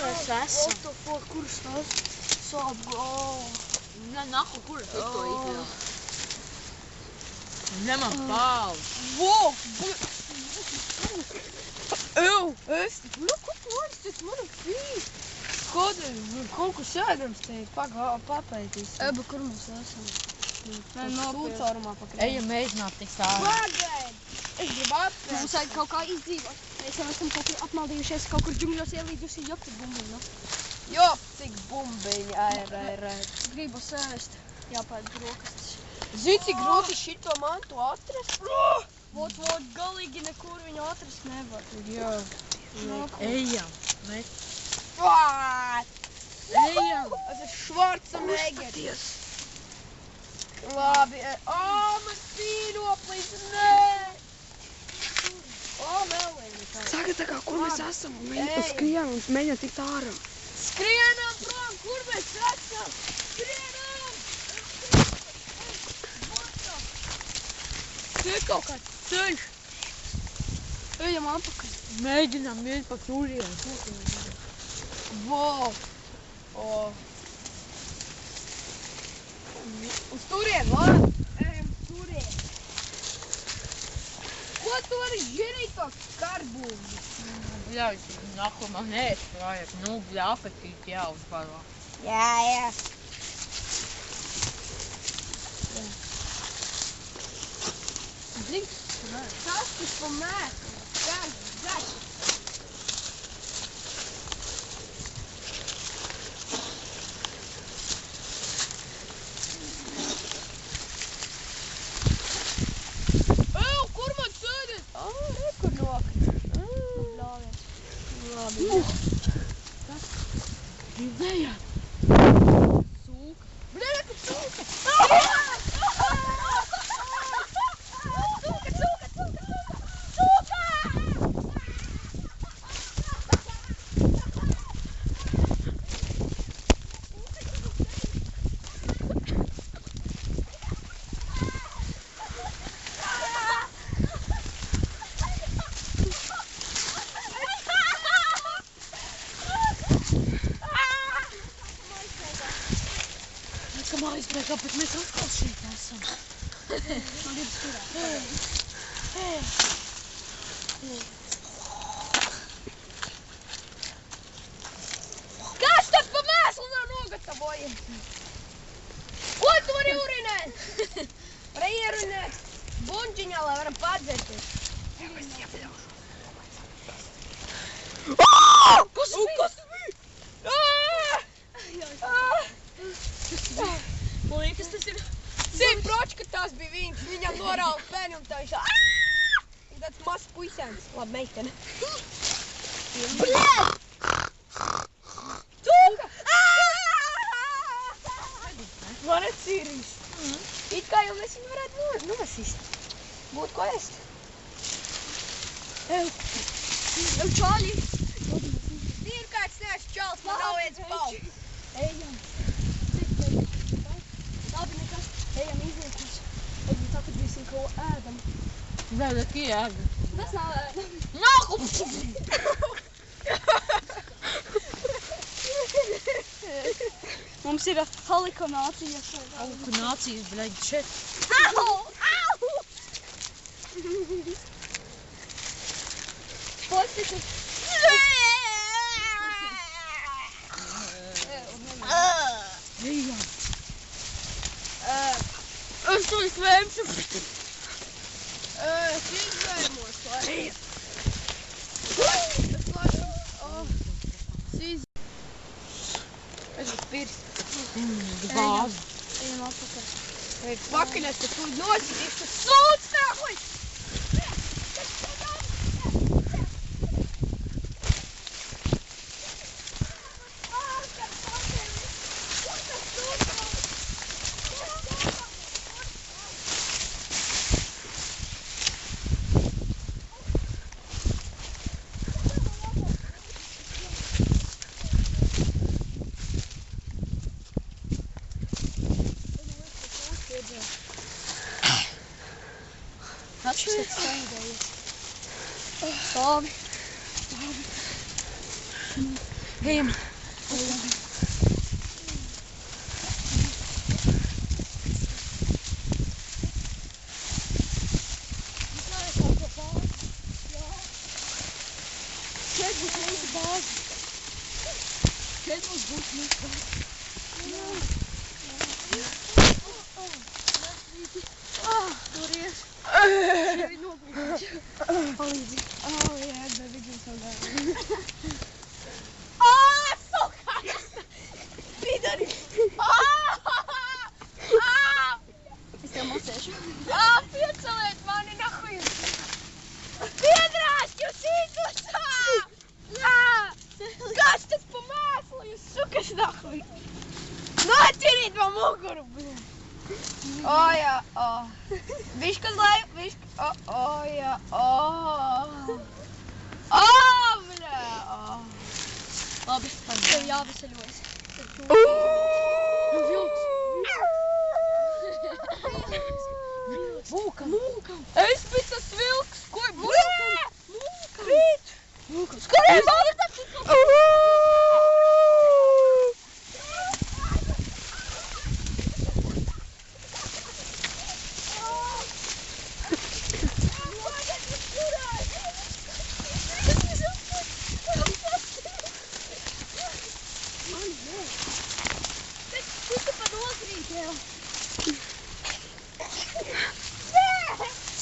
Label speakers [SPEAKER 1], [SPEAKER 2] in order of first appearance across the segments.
[SPEAKER 1] mēs esam?
[SPEAKER 2] What the fuck, kurš tas? Sāp,
[SPEAKER 1] Ne, nahu, kur es to izdevu? Ņemam pāli.
[SPEAKER 2] Wow! Ew! Es... Nu, ko tu vari? Tas mana fīs! Kaut kas ēdams te ir papētīs. Eba, kur mēs esam? Nē, sūcaurumā pakrīt.
[SPEAKER 1] Ejam mēģināt tikt ārā.
[SPEAKER 2] Pagaid! Es gribu atpēt. Mums vajag kaut kā izdzīvot. Mēs jau esam kaut kur apmaldījušies, kaut kur džungļos ielīdusi joptik bumbiņu. Joptik bumbiņu, ēr. Gribu sēst. Jāpēd brokastis. Zini, cik grūti šito mantu atrast? Vot, galīgi nekur viņu atrast nevar. Jā.
[SPEAKER 1] Ejam.
[SPEAKER 2] Ejam. Tas ir Schwarzenegger. Labi. Man spīnoplis, nē! Vēl vienkār.
[SPEAKER 3] Saka tā kā, kur mēs esam un skrienam un mēģinām tikt ārā.
[SPEAKER 2] Skrienam prom, kur mēs esam? Skrienam! Tur kaut kāds ceļš. Ejam apakaļ.
[SPEAKER 1] Mēģinām iet pa turien.
[SPEAKER 2] Wow! Uz turien, labi? Ejam uz turien. Ko tu vari žinīt to skarbūgu?
[SPEAKER 1] Bļauj, nahu, man ēst vajag. Nu, bļa, apetīti jāuzbaro.
[SPEAKER 2] Jā. Zini, tas pa mēslu. Gaļ. Kur man sēdēt? Kur nokrīt. Bļāvies. Labi.
[SPEAKER 1] Kas? Rīdējāt?
[SPEAKER 2] Sūka. Bļā, ka sūka!
[SPEAKER 1] Aizbēgā, bet mēs atkal šeit esam.
[SPEAKER 2] Man gribas turēt. Kas tad pa mēslu nav nogatavojies? Ko tu vari urinēt? Vari ierurinēt bunčiņā, lai varam padzerties. Kas bija? Man liekas, tas ir... Zini, proči, ka tās bija viņš. Viņam norāla pēni un tā viņš... Ir tāds mazs puisēns. Labi, meitene. Bļēt! Cūka! Varat sīrīs. It kā jau mēs viņu varētu nosist. Būtu ko ēst. Ev čāļi! Ir kāds neši čāls, man nav viens pauks. Ejam. Labi, nekas. Ejam izliekties. Ejam tagad visiem ko ēdam.
[SPEAKER 1] Nē, neki ēdam.
[SPEAKER 2] Tas nav ēdam.
[SPEAKER 1] Nahu!
[SPEAKER 2] Mums ir halikonācijas.
[SPEAKER 1] Halikonācijas, bļaļ, šeit.
[SPEAKER 2] Au! Postis ir...
[SPEAKER 1] Ejam. Es to izvēmšu.
[SPEAKER 2] Es izvēmos, lai... Es uz pirst.
[SPEAKER 1] Bāzi.
[SPEAKER 2] Ejam atpakaļ. Vajag pakaļās, ka tu nosidīši, tas sūds nākuj! Šis strādājies. Stāvi.
[SPEAKER 3] Ejam.
[SPEAKER 2] Šeit būs mūsu bāze. Šeit mums būs mūsu bāze. Tur ies. Šeit noplīdzi. Palīdzi. Jā, bet viņam saudāja. Suka! Pidari! Es tev mosēšu. Pieceliet mani nahuj! Piedrāst, jūs ītusā! Kas tas pa mēslu, jūs sukas nahuj! Noķerīt man muguru! Jā, Viškas lai, viška, jā, bļā, Labi, tev jāveseļojas. Mūkam! Es biju tas vilks! Ko ir mūkam? Krīt! Skarēs!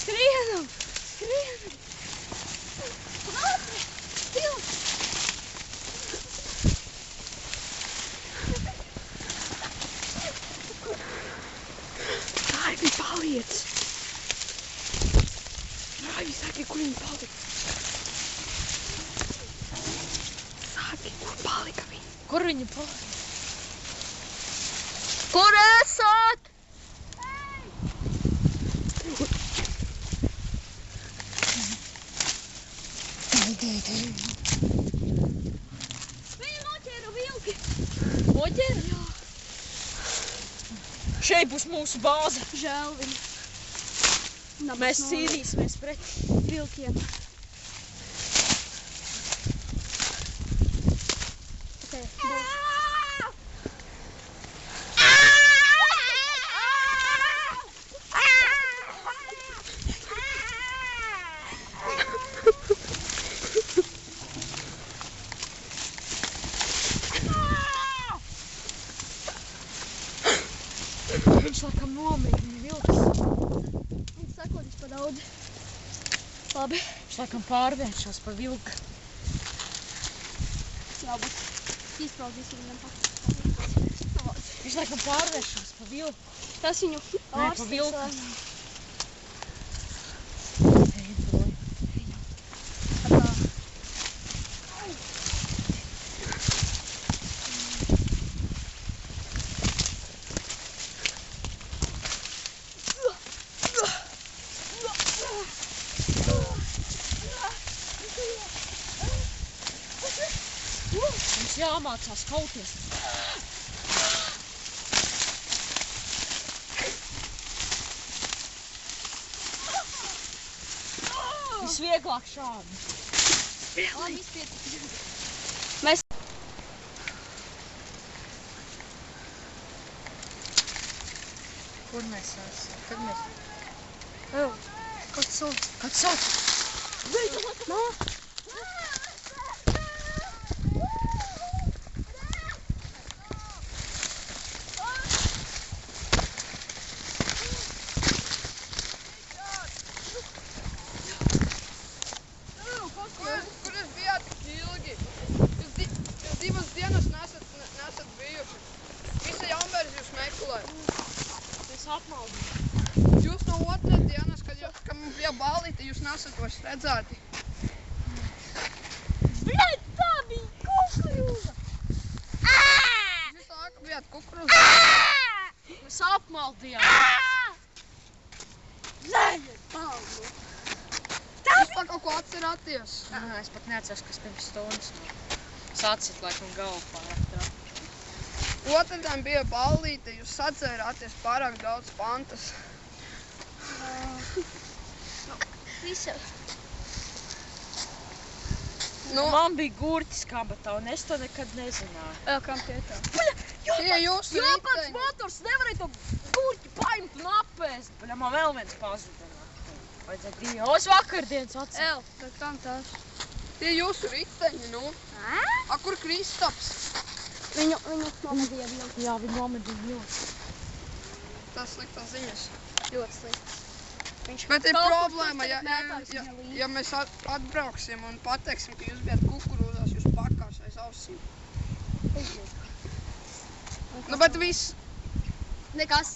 [SPEAKER 2] Skrienam! Skrienam!
[SPEAKER 3] Raivi paliec! Raivi, saki, kur viņi palika? Saki, kur palika viņi?
[SPEAKER 1] Kur viņi palika? Kur esat?
[SPEAKER 2] Viņi noķēra vilki.
[SPEAKER 1] Noķēra? Jā. Šeit būs mūsu bāze.
[SPEAKER 2] Žēl viņi.
[SPEAKER 1] Mēs cīnīsimies pret
[SPEAKER 2] vilkiem. Okay,
[SPEAKER 1] Viņš laikam nomēģina vilks.
[SPEAKER 2] Viņš sakodis pa daudz. Labi.
[SPEAKER 1] Viņš laikam pārvēršās pa vilku.
[SPEAKER 2] Jābūt. Izpaudīsim viņam pats.
[SPEAKER 1] Viņš laikam pārvēršās pa vilku.
[SPEAKER 2] Tas viņu
[SPEAKER 1] Nē, pa vilku. Mums jāmācās kauties. Visvieglāk šādi.
[SPEAKER 2] Labi, izpiet. Mēs...
[SPEAKER 1] Kur mēs esam? Kad mēs...
[SPEAKER 2] Kāds sauc?
[SPEAKER 1] Kad sauc?
[SPEAKER 2] Nā!
[SPEAKER 3] Kur jūs bijāt tik ilgi? Jūs divas dienas nesat bijuši. Visa Jaunbērs jūs meklē.
[SPEAKER 1] Mēs apmaldījām.
[SPEAKER 3] Jūs no otras dienas, kad mums bija ballīte, jūs nesat vairs redzēti.
[SPEAKER 2] Bļaļ, tā bija kukurūza!
[SPEAKER 3] Jūs laiku bijāt kukurūza.
[SPEAKER 1] Mēs apmaldījām.
[SPEAKER 2] Bļaļ, palmu!
[SPEAKER 3] Jūs tā kaut ko atcerāties.
[SPEAKER 1] Es pat neatceros, kas pirms stundas nav. Sacit, laikam galvu pārāk.
[SPEAKER 3] Otrdien bija ballīte, jūs sadzērāties pārāk daudz pantas.
[SPEAKER 2] Visa.
[SPEAKER 3] Nu,
[SPEAKER 1] Man bija gurķis kabatā, un es to nekad nezināju.
[SPEAKER 2] Kam tie tā?
[SPEAKER 3] tie jūsu
[SPEAKER 1] Jāpats
[SPEAKER 3] riteņi.
[SPEAKER 1] motors nevarēja to gurķi paimt un apēst. Baļā, man vēl viens pazuda. Vajadzēja divos vakardienas atcelt.
[SPEAKER 2] Kam tās?
[SPEAKER 3] Tie jūsu riteņi, nu. A, kur Kristaps?
[SPEAKER 2] Viņu nomedīja vilku.
[SPEAKER 1] Jā, viņi nomedīja ļoti.
[SPEAKER 3] Tas sliktās ziņas.
[SPEAKER 2] Ļoti slikts.
[SPEAKER 3] Bet ir
[SPEAKER 2] Kaut kur
[SPEAKER 3] problēma,
[SPEAKER 2] tur tagad mētās
[SPEAKER 3] ja mēs atbrauksim un pateiksim, ka jūs bijat kukurūzās, jūs pakās aiz ausīm. Nu, bet viss,
[SPEAKER 2] Nekas.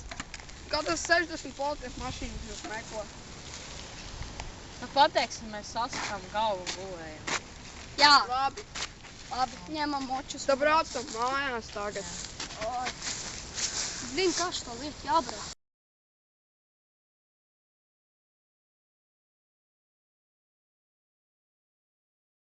[SPEAKER 3] katrs 60 politiešu mašīnas jūs meko.
[SPEAKER 1] Nu, pateiksim, mēs sasakām galvu un gulējam.
[SPEAKER 2] Jā,
[SPEAKER 3] Labi,
[SPEAKER 2] labi. Ņemam močus.
[SPEAKER 3] tad braucam mājās tagad.
[SPEAKER 2] Blin, kā šo lietu jābrauc?